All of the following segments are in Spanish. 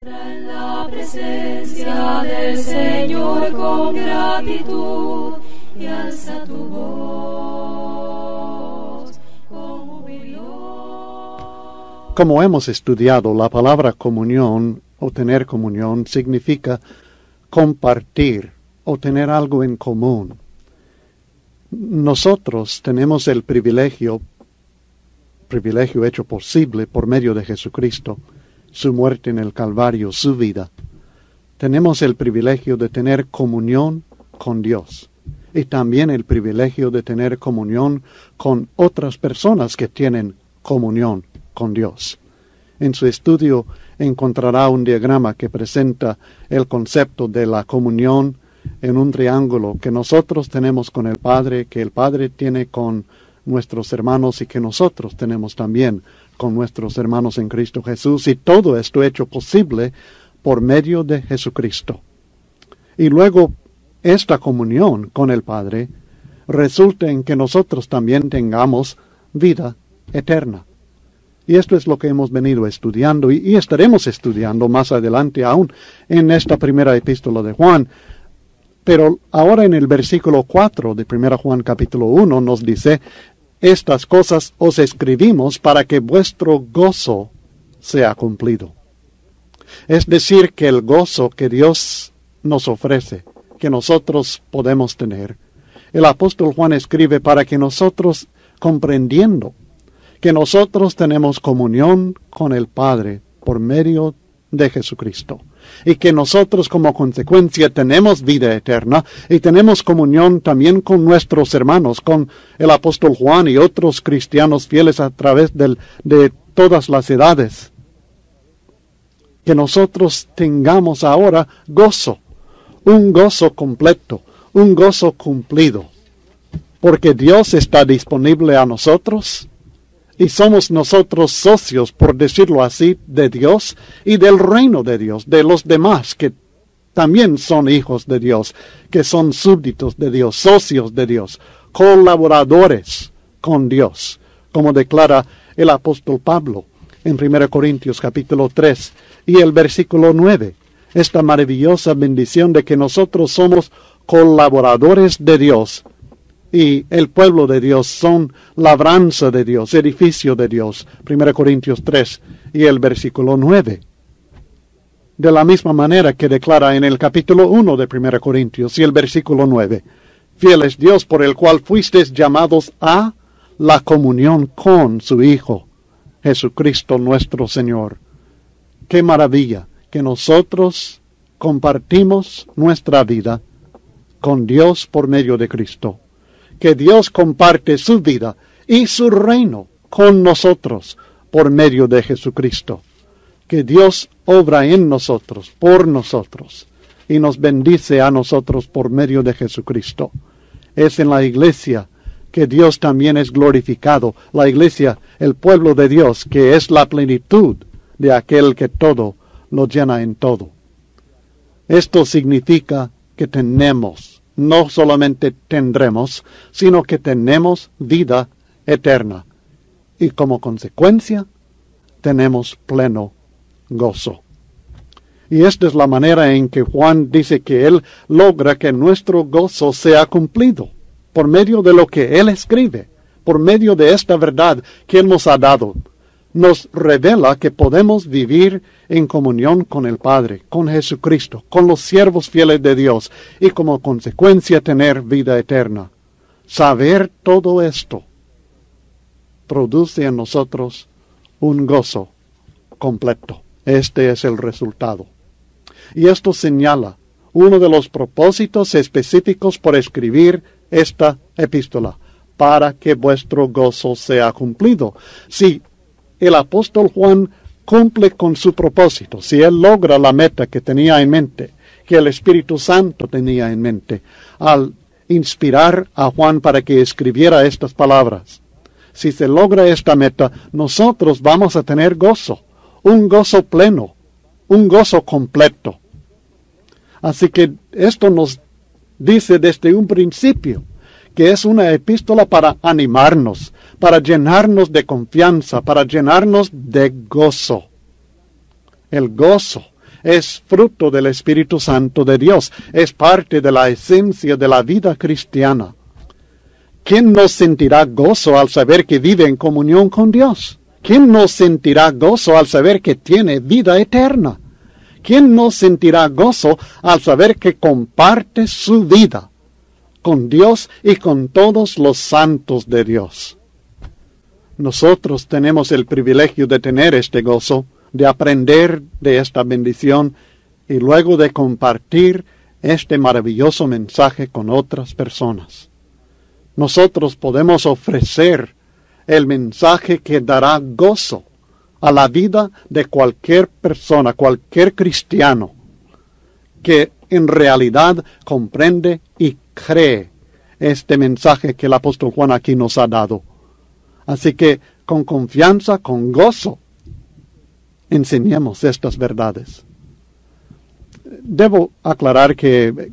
En la presencia del Señor con gratitud y alza tu voz con júbilo. Como hemos estudiado, la palabra comunión o tener comunión significa compartir o tener algo en común. Nosotros tenemos el privilegio hecho posible por medio de Jesucristo, su muerte en el Calvario, su vida. Tenemos el privilegio de tener comunión con Dios y también el privilegio de tener comunión con otras personas que tienen comunión con Dios. En su estudio encontrará un diagrama que presenta el concepto de la comunión en un triángulo que nosotros tenemos con el Padre, que el Padre tiene con nuestros hermanos y que nosotros tenemos también con nuestros hermanos en Cristo Jesús, y todo esto hecho posible por medio de Jesucristo. Y luego esta comunión con el Padre resulta en que nosotros también tengamos vida eterna. Y esto es lo que hemos venido estudiando y estaremos estudiando más adelante aún en esta primera epístola de Juan. Pero ahora en el versículo 4 de 1 Juan capítulo 1 nos dice: estas cosas os escribimos para que vuestro gozo sea cumplido. Es decir, que el gozo que Dios nos ofrece, que nosotros podemos tener, el apóstol Juan escribe para que nosotros, comprendiendo que nosotros tenemos comunión con el Padre por medio de Jesucristo, y que nosotros como consecuencia tenemos vida eterna y tenemos comunión también con nuestros hermanos, con el apóstol Juan y otros cristianos fieles a través de todas las edades. Que nosotros tengamos ahora gozo, un gozo completo, un gozo cumplido, porque Dios está disponible a nosotros. Y somos nosotros socios, por decirlo así, de Dios y del reino de Dios, de los demás que también son hijos de Dios, que son súbditos de Dios, socios de Dios, colaboradores con Dios, como declara el apóstol Pablo en 1 Corintios capítulo 3 y el versículo 9. Esta maravillosa bendición de que nosotros somos colaboradores de Dios. Y el pueblo de Dios son labranza de Dios, edificio de Dios. 1 Corintios 3 y el versículo 9. De la misma manera que declara en el capítulo 1 de 1 Corintios y el versículo 9. Fiel es Dios por el cual fuisteis llamados a la comunión con su Hijo, Jesucristo nuestro Señor. ¡Qué maravilla que nosotros compartimos nuestra vida con Dios por medio de Cristo! Que Dios comparte su vida y su reino con nosotros por medio de Jesucristo. Que Dios obra en nosotros, por nosotros, y nos bendice a nosotros por medio de Jesucristo. Es en la iglesia que Dios también es glorificado. La iglesia, el pueblo de Dios, que es la plenitud de aquel que todo lo llena en todo. Esto significa que no solamente tendremos, sino que tenemos vida eterna. Y como consecuencia, tenemos pleno gozo. Y esta es la manera en que Juan dice que él logra que nuestro gozo sea cumplido, por medio de lo que él escribe, por medio de esta verdad que él nos ha dado. Nos revela que podemos vivir en comunión con el Padre, con Jesucristo, con los siervos fieles de Dios, y como consecuencia tener vida eterna. Saber todo esto produce en nosotros un gozo completo. Este es el resultado. Y esto señala uno de los propósitos específicos por escribir esta epístola, para que vuestro gozo sea cumplido. Si el apóstol Juan cumple con su propósito, si él logra la meta que tenía en mente, que el Espíritu Santo tenía en mente, al inspirar a Juan para que escribiera estas palabras, si se logra esta meta, nosotros vamos a tener gozo, un gozo pleno, un gozo completo. Así que esto nos dice desde un principio que es una epístola para animarnos, para llenarnos de confianza, para llenarnos de gozo. El gozo es fruto del Espíritu Santo de Dios, es parte de la esencia de la vida cristiana. ¿Quién no sentirá gozo al saber que vive en comunión con Dios? ¿Quién no sentirá gozo al saber que tiene vida eterna? ¿Quién no sentirá gozo al saber que comparte su vida con Dios y con todos los santos de Dios? Nosotros tenemos el privilegio de tener este gozo, de aprender de esta bendición y luego de compartir este maravilloso mensaje con otras personas. Nosotros podemos ofrecer el mensaje que dará gozo a la vida de cualquier persona, cualquier cristiano, que en realidad comprende y cree este mensaje que el apóstol Juan aquí nos ha dado. Así que con confianza, con gozo, enseñemos estas verdades. Debo aclarar que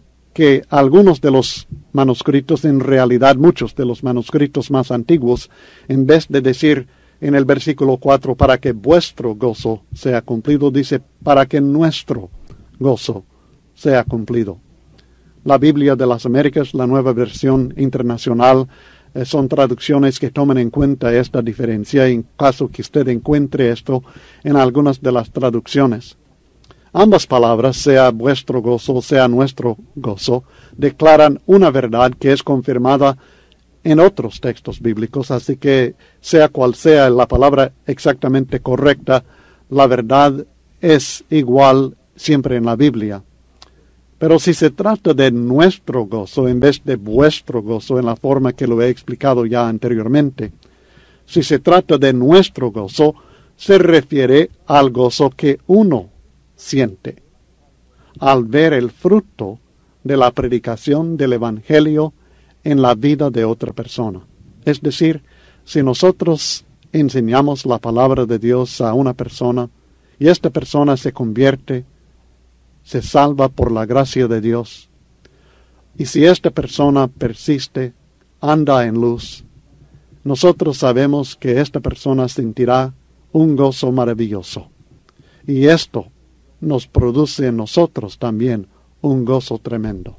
algunos de los manuscritos, en realidad muchos de los manuscritos más antiguos, en vez de decir en el versículo 4, para que vuestro gozo sea cumplido, dice, para que nuestro gozo sea cumplido. La Biblia de las Américas, la Nueva Versión Internacional, son traducciones que toman en cuenta esta diferencia, en caso que usted encuentre esto en algunas de las traducciones. Ambas palabras, sea vuestro gozo, sea nuestro gozo, declaran una verdad que es confirmada en otros textos bíblicos, así que sea cual sea la palabra exactamente correcta, la verdad es igual siempre en la Biblia. Pero si se trata de nuestro gozo en vez de vuestro gozo, en la forma que lo he explicado ya anteriormente, si se trata de nuestro gozo, se refiere al gozo que uno siente al ver el fruto de la predicación del Evangelio en la vida de otra persona. Es decir, si nosotros enseñamos la palabra de Dios a una persona y esta persona se convierte, se salva por la gracia de Dios, y si esta persona persiste, anda en luz, nosotros sabemos que esta persona sentirá un gozo maravilloso. Y esto nos produce en nosotros también un gozo tremendo.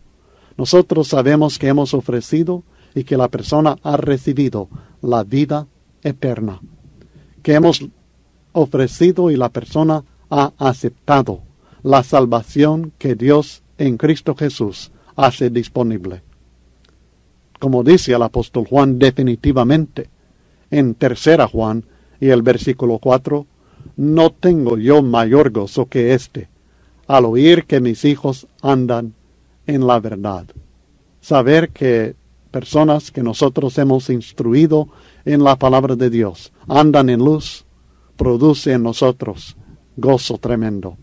Nosotros sabemos que hemos ofrecido y que la persona ha recibido la vida eterna, que hemos ofrecido y la persona ha aceptado la salvación que Dios en Cristo Jesús hace disponible. Como dice el apóstol Juan definitivamente en 3 Juan y el versículo 4, no tengo yo mayor gozo que este, al oír que mis hijos andan en la verdad. Saber que personas que nosotros hemos instruido en la palabra de Dios andan en luz, produce en nosotros gozo tremendo.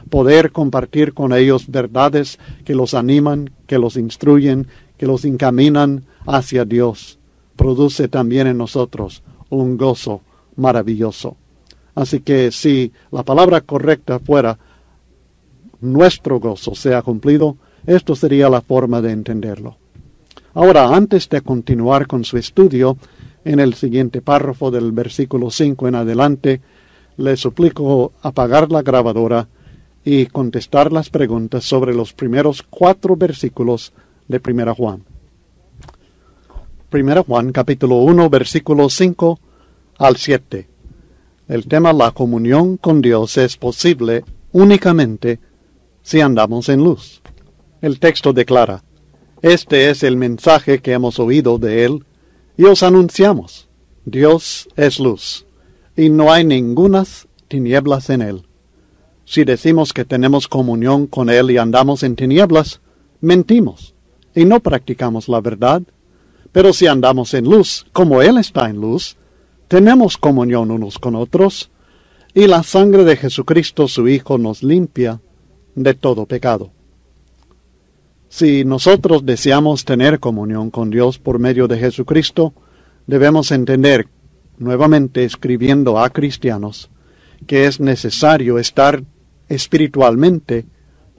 Poder compartir con ellos verdades que los animan, que los instruyen, que los encaminan hacia Dios, produce también en nosotros un gozo maravilloso. Así que si la palabra correcta fuera nuestro gozo sea cumplido, esto sería la forma de entenderlo. Ahora, antes de continuar con su estudio, en el siguiente párrafo del versículo 5 en adelante, le suplico apagar la grabadora y contestar las preguntas sobre los primeros 4 versículos de 1 Juan. 1 Juan, capítulo 1, versículos 5 al 7. El tema, la comunión con Dios, es posible únicamente si andamos en luz. El texto declara, este es el mensaje que hemos oído de Él y os anunciamos. Dios es luz, y no hay ningunas tinieblas en Él. Si decimos que tenemos comunión con Él y andamos en tinieblas, mentimos y no practicamos la verdad. Pero si andamos en luz, como Él está en luz, tenemos comunión unos con otros, y la sangre de Jesucristo su Hijo nos limpia de todo pecado. Si nosotros deseamos tener comunión con Dios por medio de Jesucristo, debemos entender, nuevamente escribiendo a cristianos, que es necesario estar espiritualmente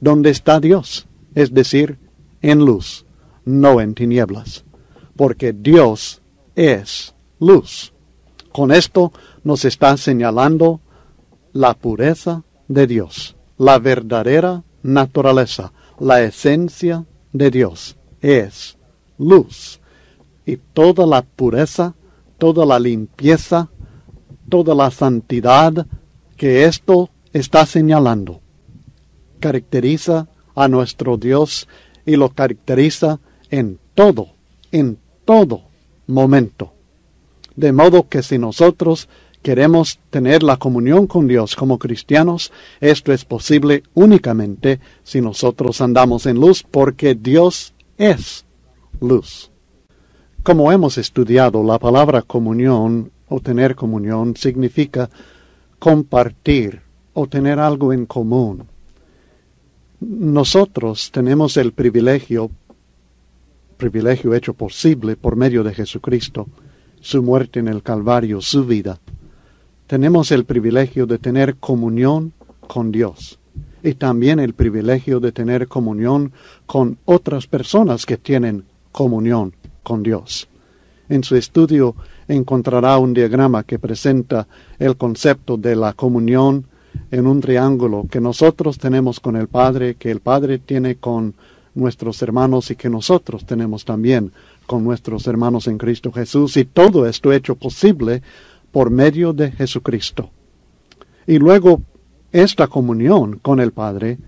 donde está Dios, es decir, en luz, no en tinieblas, porque Dios es luz. Con esto nos está señalando la pureza de Dios. la verdadera naturaleza, la esencia de Dios es luz. Y toda la pureza, toda la limpieza, toda la santidad que esto está señalando, caracteriza a nuestro Dios y lo caracteriza en todo momento. De modo que si nosotros queremos tener la comunión con Dios como cristianos, esto es posible únicamente si nosotros andamos en luz, porque Dios es luz. Como hemos estudiado, la palabra comunión o tener comunión significa compartir o tener algo en común. Nosotros tenemos el privilegio hecho posible por medio de Jesucristo, su muerte en el Calvario, su vida. Tenemos el privilegio de tener comunión con Dios y también el privilegio de tener comunión con otras personas que tienen comunión con Dios. En su estudio encontrará un diagrama que presenta el concepto de la comunión en un triángulo que nosotros tenemos con el Padre, que el Padre tiene con nuestros hermanos y que nosotros tenemos también con nuestros hermanos en Cristo Jesús, y todo esto hecho posible por medio de Jesucristo. Y luego esta comunión con el Padre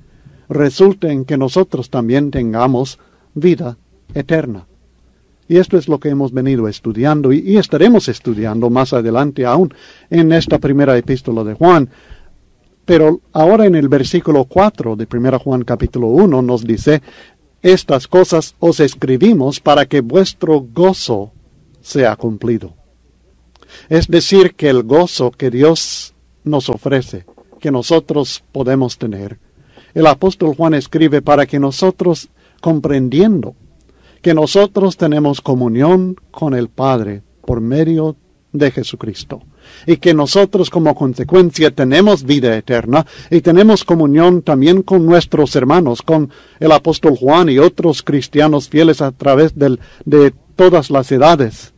resulta en que nosotros también tengamos vida eterna. Y esto es lo que hemos venido estudiando y estaremos estudiando más adelante aún en esta primera epístola de Juan. Pero ahora en el versículo 4 de 1 Juan capítulo 1 nos dice: estas cosas os escribimos para que vuestro gozo sea cumplido. Es decir, que el gozo que Dios nos ofrece, que nosotros podemos tener, el apóstol Juan escribe para que nosotros, comprendiendo que nosotros tenemos comunión con el Padre por medio de Jesucristo, y que nosotros como consecuencia tenemos vida eterna y tenemos comunión también con nuestros hermanos, con el apóstol Juan y otros cristianos fieles a través de todas las edades.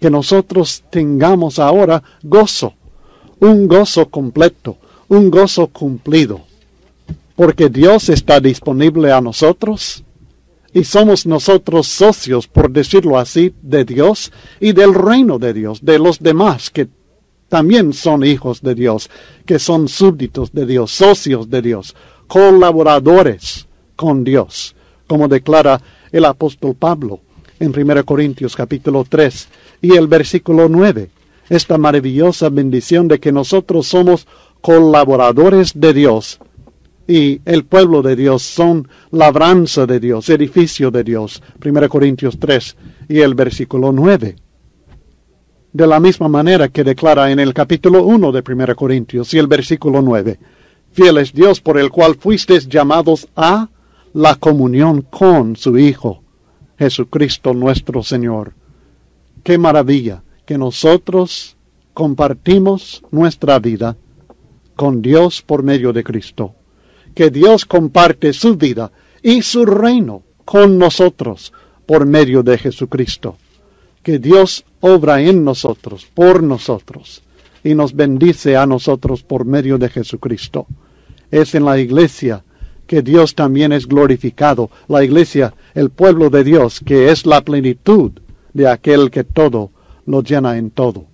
Que nosotros tengamos ahora gozo, un gozo completo, un gozo cumplido, porque Dios está disponible a nosotros y somos nosotros socios, por decirlo así, de Dios y del reino de Dios, de los demás que también son hijos de Dios, que son súbditos de Dios, socios de Dios, colaboradores con Dios, como declara el apóstol Pablo en 1 Corintios capítulo 3 y el versículo 9, esta maravillosa bendición de que nosotros somos colaboradores de Dios. Y el pueblo de Dios son labranza de Dios, edificio de Dios. 1 Corintios 3 y el versículo 9. De la misma manera que declara en el capítulo 1 de 1 Corintios y el versículo 9. Fiel es Dios por el cual fuisteis llamados a la comunión con su Hijo, Jesucristo nuestro Señor. ¡Qué maravilla! Que nosotros compartimos nuestra vida con Dios por medio de Cristo. Que Dios comparte su vida y su reino con nosotros por medio de Jesucristo. Que Dios obra en nosotros, por nosotros, y nos bendice a nosotros por medio de Jesucristo. Es en la iglesia que Dios también es glorificado. La iglesia, el pueblo de Dios, que es la plenitud de aquel que todo lo llena en todo.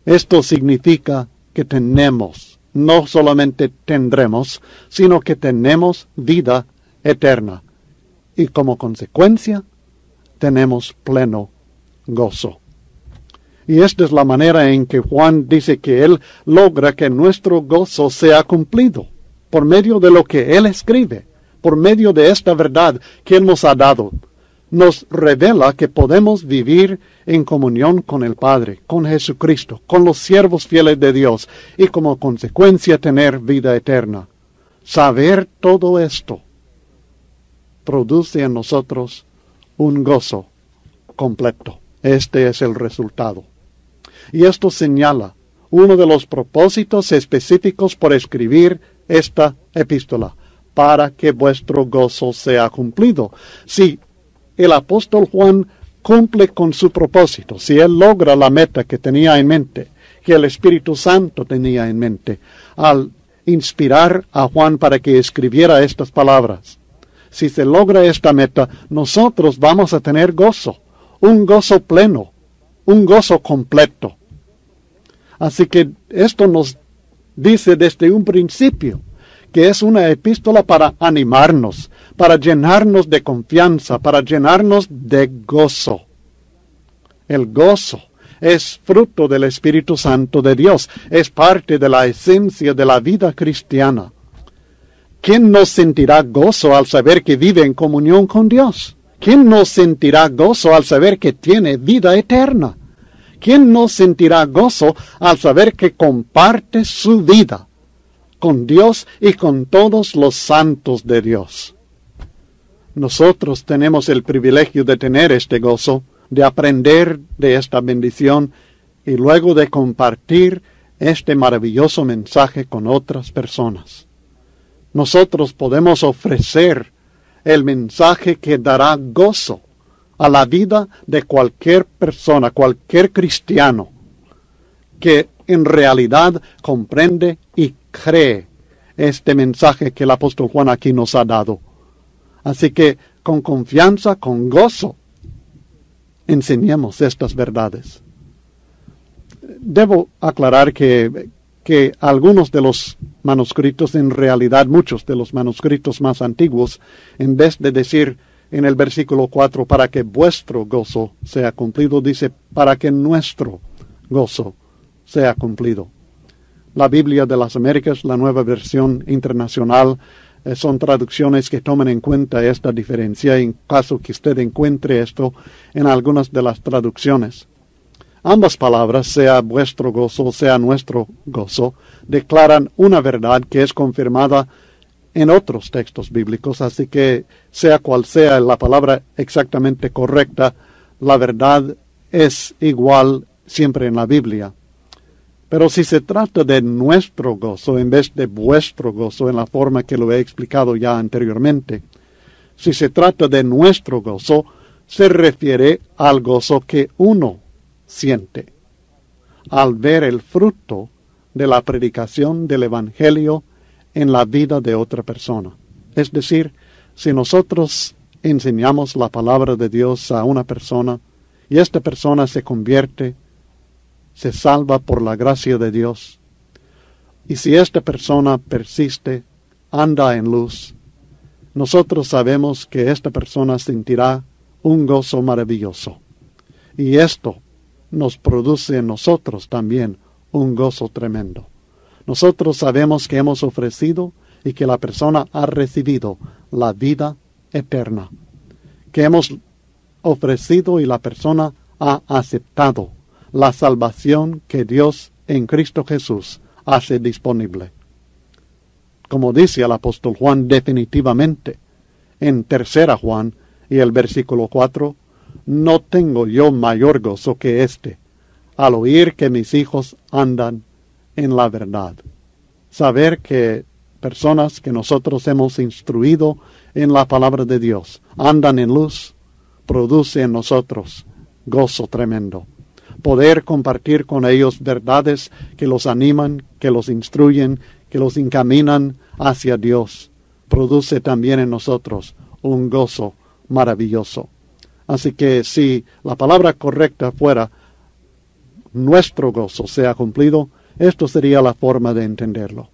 Esto significa que tenemos, no solamente tendremos, sino que tenemos vida eterna. Y como consecuencia, tenemos pleno gozo. Y esta es la manera en que Juan dice que él logra que nuestro gozo sea cumplido, por medio de lo que él escribe, por medio de esta verdad que él nos ha dado. Nos revela que podemos vivir en comunión con el Padre, con Jesucristo, con los siervos fieles de Dios, y como consecuencia tener vida eterna. Saber todo esto produce en nosotros un gozo completo. Este es el resultado. Y esto señala uno de los propósitos específicos por escribir esta epístola, para que vuestro gozo sea cumplido. Si el apóstol Juan cumple con su propósito, si él logra la meta que tenía en mente, que el Espíritu Santo tenía en mente, al inspirar a Juan para que escribiera estas palabras. Si se logra esta meta, nosotros vamos a tener gozo, un gozo pleno, un gozo completo. Así que esto nos dice desde un principio que es una epístola para animarnos, para llenarnos de confianza, para llenarnos de gozo. El gozo es fruto del Espíritu Santo de Dios, es parte de la esencia de la vida cristiana. ¿Quién no sentirá gozo al saber que vive en comunión con Dios? ¿Quién no sentirá gozo al saber que tiene vida eterna? ¿Quién no sentirá gozo al saber que comparte su vida con Dios y con todos los santos de Dios? Nosotros tenemos el privilegio de tener este gozo, de aprender de esta bendición y luego de compartir este maravilloso mensaje con otras personas. Nosotros podemos ofrecer el mensaje que dará gozo a la vida de cualquier persona, cualquier cristiano, que en realidad comprende y cree este mensaje que el apóstol Juan aquí nos ha dado. Así que con confianza, con gozo, enseñemos estas verdades. Debo aclarar que algunos de los manuscritos, en realidad muchos de los manuscritos más antiguos, en vez de decir en el versículo 4, para que vuestro gozo sea cumplido, dice, para que nuestro gozo sea cumplido. La Biblia de las Américas, la Nueva Versión Internacional, son traducciones que toman en cuenta esta diferencia, en caso que usted encuentre esto en algunas de las traducciones. Ambas palabras, sea vuestro gozo, sea nuestro gozo, declaran una verdad que es confirmada en otros textos bíblicos, así que sea cual sea la palabra exactamente correcta, la verdad es igual siempre en la Biblia. Pero si se trata de nuestro gozo en vez de vuestro gozo, en la forma que lo he explicado ya anteriormente, si se trata de nuestro gozo, se refiere al gozo que uno siente al ver el fruto de la predicación del Evangelio en la vida de otra persona. Es decir, si nosotros enseñamos la palabra de Dios a una persona y esta persona se convierte, se salva por la gracia de Dios, y si esta persona persiste, anda en luz, nosotros sabemos que esta persona sentirá un gozo maravilloso. Y esto nos produce en nosotros también un gozo tremendo. Nosotros sabemos que hemos ofrecido y que la persona ha recibido la vida eterna, que hemos ofrecido y la persona ha aceptado la salvación que Dios en Cristo Jesús hace disponible. Como dice el apóstol Juan definitivamente en 3 Juan y el versículo 4, no tengo yo mayor gozo que este, al oír que mis hijos andan en la verdad. Saber que personas que nosotros hemos instruido en la palabra de Dios andan en luz, produce en nosotros gozo tremendo. Poder compartir con ellos verdades que los animan, que los instruyen, que los encaminan hacia Dios, produce también en nosotros un gozo maravilloso. Así que si la palabra correcta fuera nuestro gozo sea cumplido, esto sería la forma de entenderlo.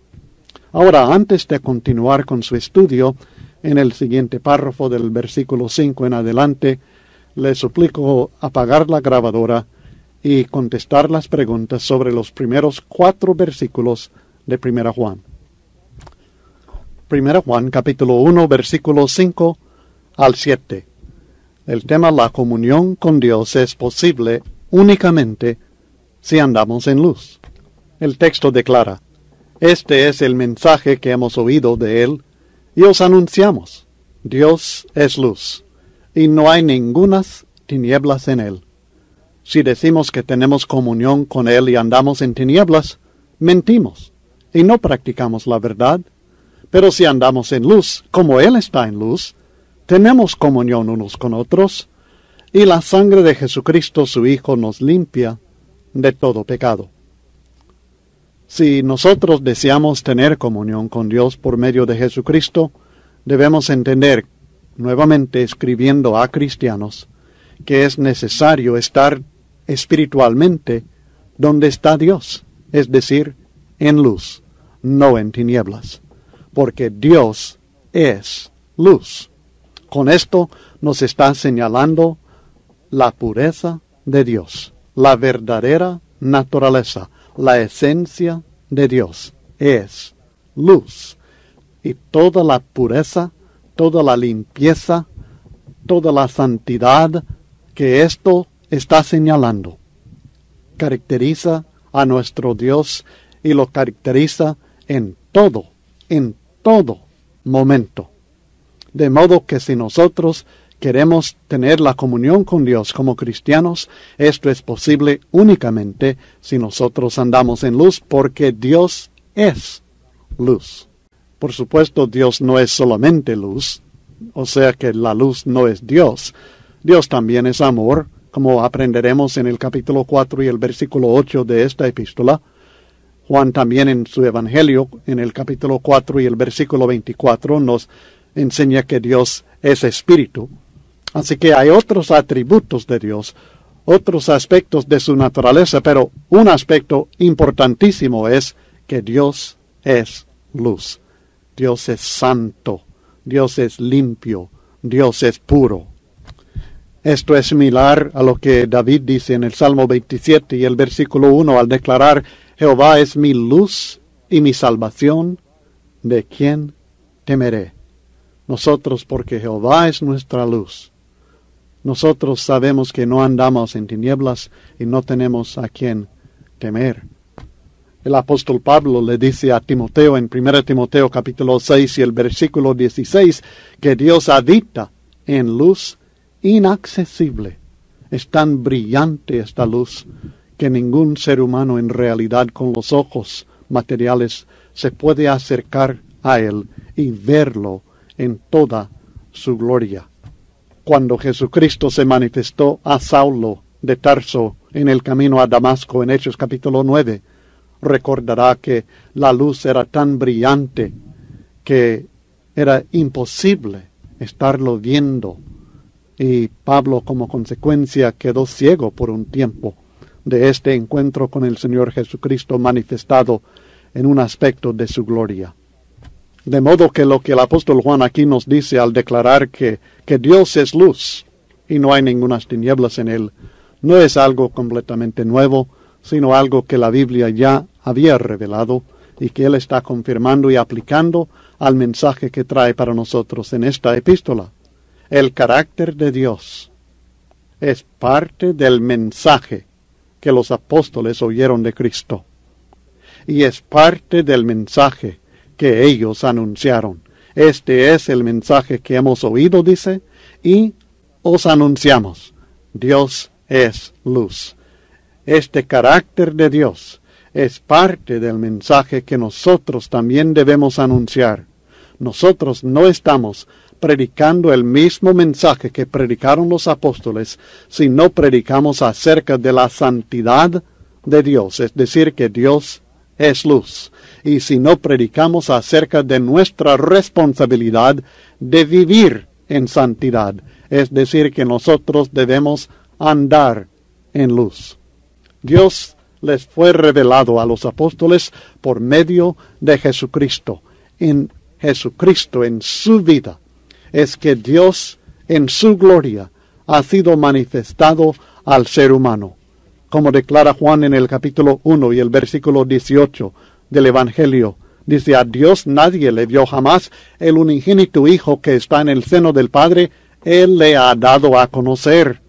Ahora, antes de continuar con su estudio, en el siguiente párrafo del versículo 5 en adelante, le suplico apagar la grabadora y contestar las preguntas sobre los primeros 4 versículos de 1 Juan. 1 Juan, capítulo 1, versículos 5 al 7. El tema, la comunión con Dios, es posible únicamente si andamos en luz. El texto declara, este es el mensaje que hemos oído de Él y os anunciamos. Dios es luz, y no hay ningunas tinieblas en Él. Si decimos que tenemos comunión con Él y andamos en tinieblas, mentimos y no practicamos la verdad. Pero si andamos en luz, como Él está en luz, tenemos comunión unos con otros, y la sangre de Jesucristo su Hijo nos limpia de todo pecado. Si nosotros deseamos tener comunión con Dios por medio de Jesucristo, debemos entender, nuevamente escribiendo a cristianos, que es necesario estar espiritualmente donde está Dios, es decir, en luz, no en tinieblas, porque Dios es luz. Con esto nos está señalando la pureza de Dios, la verdadera naturaleza, la esencia de Dios es luz. Y toda la pureza, toda la limpieza, toda la santidad que esto está señalando, caracteriza a nuestro Dios y lo caracteriza en todo momento. De modo que si nosotros queremos tener la comunión con Dios como cristianos, esto es posible únicamente si nosotros andamos en luz, porque Dios es luz. Por supuesto, Dios no es solamente luz, o sea que la luz no es Dios. Dios también es amor, como aprenderemos en el capítulo 4 y el versículo 8 de esta epístola. Juan también en su Evangelio, en el capítulo 4 y el versículo 24, nos enseña que Dios es espíritu. Así que hay otros atributos de Dios, otros aspectos de su naturaleza, pero un aspecto importantísimo es que Dios es luz. Dios es santo, Dios es limpio, Dios es puro. Esto es similar a lo que David dice en el Salmo 27 y el versículo 1 al declarar: Jehová es mi luz y mi salvación, ¿de quién temeré? Nosotros, porque Jehová es nuestra luz, nosotros sabemos que no andamos en tinieblas y no tenemos a quién temer. El apóstol Pablo le dice a Timoteo en 1 Timoteo capítulo 6 y el versículo 16 que Dios habita en luz inaccesible. Es tan brillante esta luz que ningún ser humano en realidad con los ojos materiales se puede acercar a él y verlo en toda su gloria. Cuando Jesucristo se manifestó a Saulo de Tarso en el camino a Damasco en Hechos capítulo 9, recordará que la luz era tan brillante que era imposible estarlo viendo, y Pablo como consecuencia quedó ciego por un tiempo de este encuentro con el Señor Jesucristo manifestado en un aspecto de su gloria. De modo que lo que el apóstol Juan aquí nos dice al declarar que Dios es luz y no hay ningunas tinieblas en él, no es algo completamente nuevo, sino algo que la Biblia ya había revelado y que él está confirmando y aplicando al mensaje que trae para nosotros en esta epístola. El carácter de Dios es parte del mensaje que los apóstoles oyeron de Cristo, y es parte del mensaje que ellos anunciaron. Este es el mensaje que hemos oído, dice, y os anunciamos. Dios es luz. Este carácter de Dios es parte del mensaje que nosotros también debemos anunciar. Nosotros no estamos predicando el mismo mensaje que predicaron los apóstoles, sino predicamos acerca de la santidad de Dios, es decir, que Dios es luz. Y si no predicamos acerca de nuestra responsabilidad de vivir en santidad, es decir, que nosotros debemos andar en luz. Dios les fue revelado a los apóstoles por medio de Jesucristo. En Jesucristo, en su vida, es que Dios en su gloria ha sido manifestado al ser humano. Como declara Juan en el capítulo 1 y el versículo 18 del Evangelio, dice: a Dios nadie le vio jamás, el unigénito Hijo que está en el seno del Padre, Él le ha dado a conocer.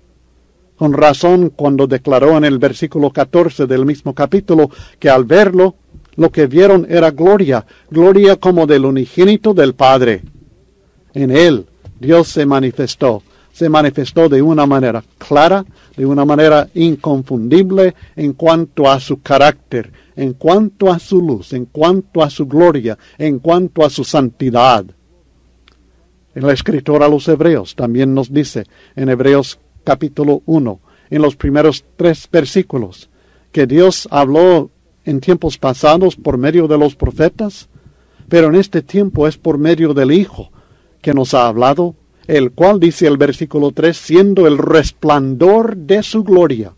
Con razón, cuando declaró en el versículo 14 del mismo capítulo que al verlo, lo que vieron era gloria, gloria como del unigénito del Padre. En Él Dios se manifestó de una manera clara, de una manera inconfundible en cuanto a su carácter, en cuanto a su luz, en cuanto a su gloria, en cuanto a su santidad. El escritor a los Hebreos también nos dice en Hebreos capítulo 1, en los primeros 3 versículos, que Dios habló en tiempos pasados por medio de los profetas, pero en este tiempo es por medio del Hijo que nos ha hablado, el cual, dice el versículo 3, siendo el resplandor de su gloria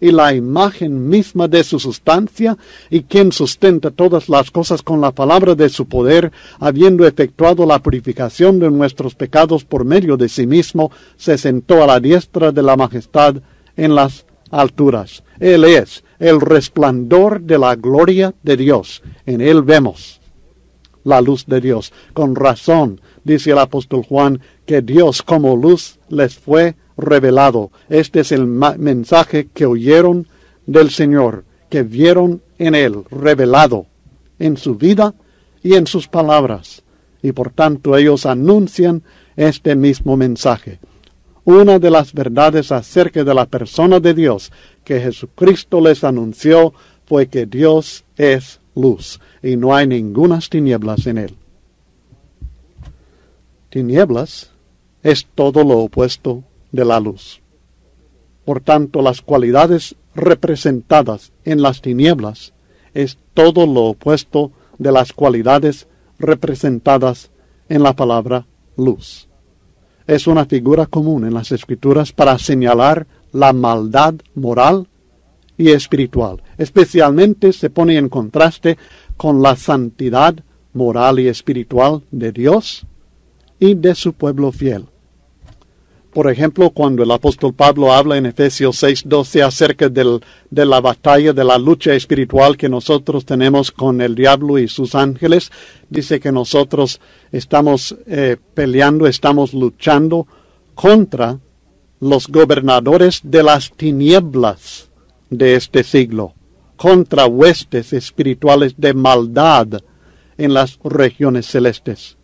y la imagen misma de su sustancia, y quien sustenta todas las cosas con la palabra de su poder, habiendo efectuado la purificación de nuestros pecados por medio de sí mismo, se sentó a la diestra de la majestad en las alturas. Él es el resplandor de la gloria de Dios. En él vemos la luz de Dios. Con razón, dice el apóstol Juan, que Dios como luz les fue revelado. Este es el mensaje que oyeron del Señor, que vieron en él, revelado en su vida y en sus palabras. Y por tanto ellos anuncian este mismo mensaje. Una de las verdades acerca de la persona de Dios que Jesucristo les anunció fue que Dios es luz y no hay ningunas tinieblas en él. Tinieblas es todo lo opuesto de la luz. Por tanto, las cualidades representadas en las tinieblas es todo lo opuesto de las cualidades representadas en la palabra luz. Es una figura común en las Escrituras para señalar la maldad moral y espiritual. Especialmente se pone en contraste con la santidad moral y espiritual de Dios y de su pueblo fiel. Por ejemplo, cuando el apóstol Pablo habla en Efesios 6:12 acerca de la batalla, de la lucha espiritual que nosotros tenemos con el diablo y sus ángeles, dice que nosotros estamos peleando, estamos luchando contra los gobernadores de las tinieblas de este siglo, contra huestes espirituales de maldad en las regiones celestes.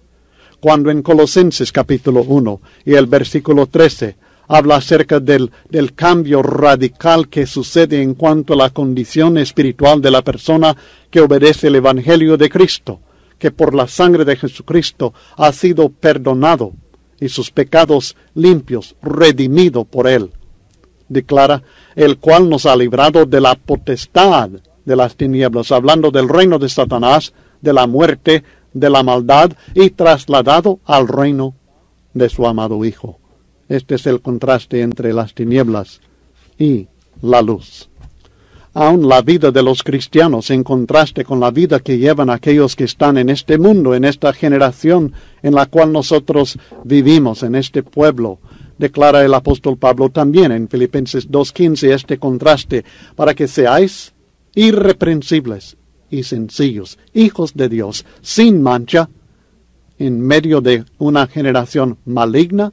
Cuando en Colosenses capítulo 1 y el versículo 13 habla acerca del cambio radical que sucede en cuanto a la condición espiritual de la persona que obedece el Evangelio de Cristo, que por la sangre de Jesucristo ha sido perdonado y sus pecados limpios, redimido por él. Declara, el cual nos ha librado de la potestad de las tinieblas, hablando del reino de Satanás, de la muerte, de la maldad, y trasladado al reino de su amado Hijo. Este es el contraste entre las tinieblas y la luz. Aun la vida de los cristianos en contraste con la vida que llevan aquellos que están en este mundo, en esta generación en la cual nosotros vivimos, en este pueblo, declara el apóstol Pablo también en Filipenses 2:15 este contraste, para que seáis irreprensibles y sencillos, hijos de Dios, sin mancha, en medio de una generación maligna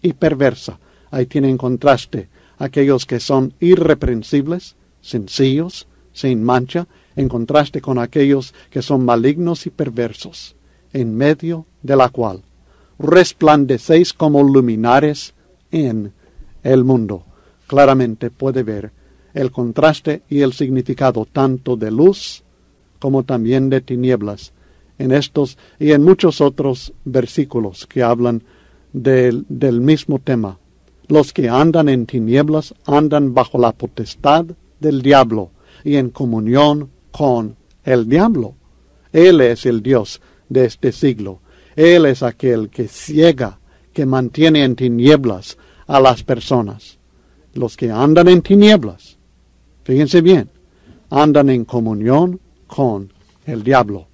y perversa. Ahí tienen contraste aquellos que son irreprensibles, sencillos, sin mancha, en contraste con aquellos que son malignos y perversos, en medio de la cual resplandecéis como luminares en el mundo. Claramente puede ver el contraste y el significado tanto de luz como también de tinieblas en estos y en muchos otros versículos que hablan del mismo tema. Los que andan en tinieblas andan bajo la potestad del diablo y en comunión con el diablo. Él es el Dios de este siglo. Él es aquel que ciega, que mantiene en tinieblas a las personas. Los que andan en tinieblas, fíjense bien, andan en comunión con el diablo.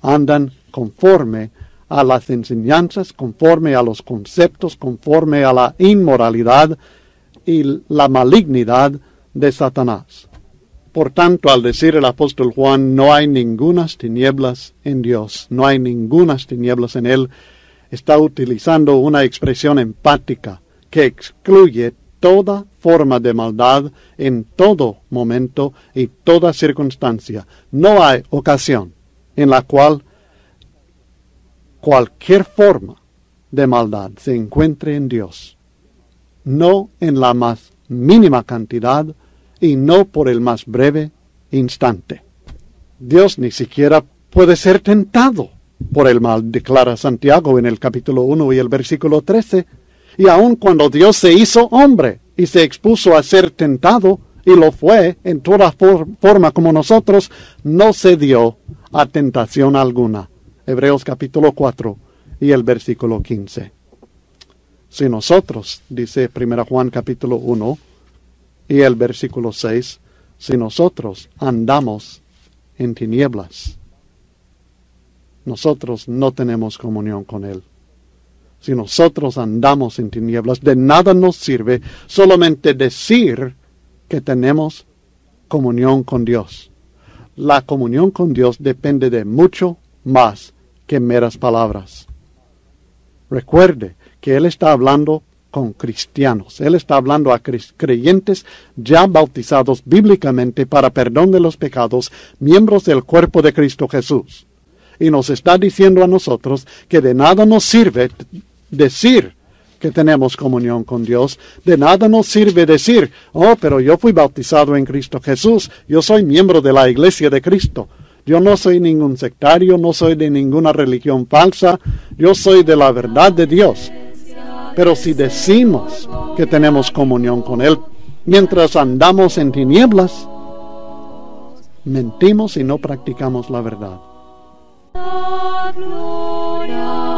Andan conforme a las enseñanzas, conforme a los conceptos, conforme a la inmoralidad y la malignidad de Satanás. Por tanto, al decir el apóstol Juan, no hay ningunas tinieblas en Dios, no hay ningunas tinieblas en él, está utilizando una expresión empática que excluye toda forma de maldad en todo momento y toda circunstancia. No hay ocasión en la cual cualquier forma de maldad se encuentre en Dios. No en la más mínima cantidad y no por el más breve instante. Dios ni siquiera puede ser tentado por el mal, declara Santiago en el capítulo 1 y el versículo 13. Y aun cuando Dios se hizo hombre y se expuso a ser tentado y lo fue en toda forma como nosotros, no cedió a tentación alguna. Hebreos capítulo 4 y el versículo 15. Si nosotros, dice 1 Juan capítulo 1 y el versículo 6, si nosotros andamos en tinieblas, nosotros no tenemos comunión con Él. Si nosotros andamos en tinieblas, de nada nos sirve solamente decir que tenemos comunión con Dios. La comunión con Dios depende de mucho más que meras palabras. Recuerde que Él está hablando con cristianos. Él está hablando a creyentes ya bautizados bíblicamente para perdón de los pecados, miembros del cuerpo de Cristo Jesús. Y nos está diciendo a nosotros que de nada nos sirve decir que tenemos comunión con Dios. De nada nos sirve decir, oh, pero yo fui bautizado en Cristo Jesús, yo soy miembro de la iglesia de Cristo. Yo no soy ningún sectario, no soy de ninguna religión falsa, yo soy de la verdad de Dios. Pero si decimos que tenemos comunión con Él, mientras andamos en tinieblas, mentimos y no practicamos la verdad. Gloria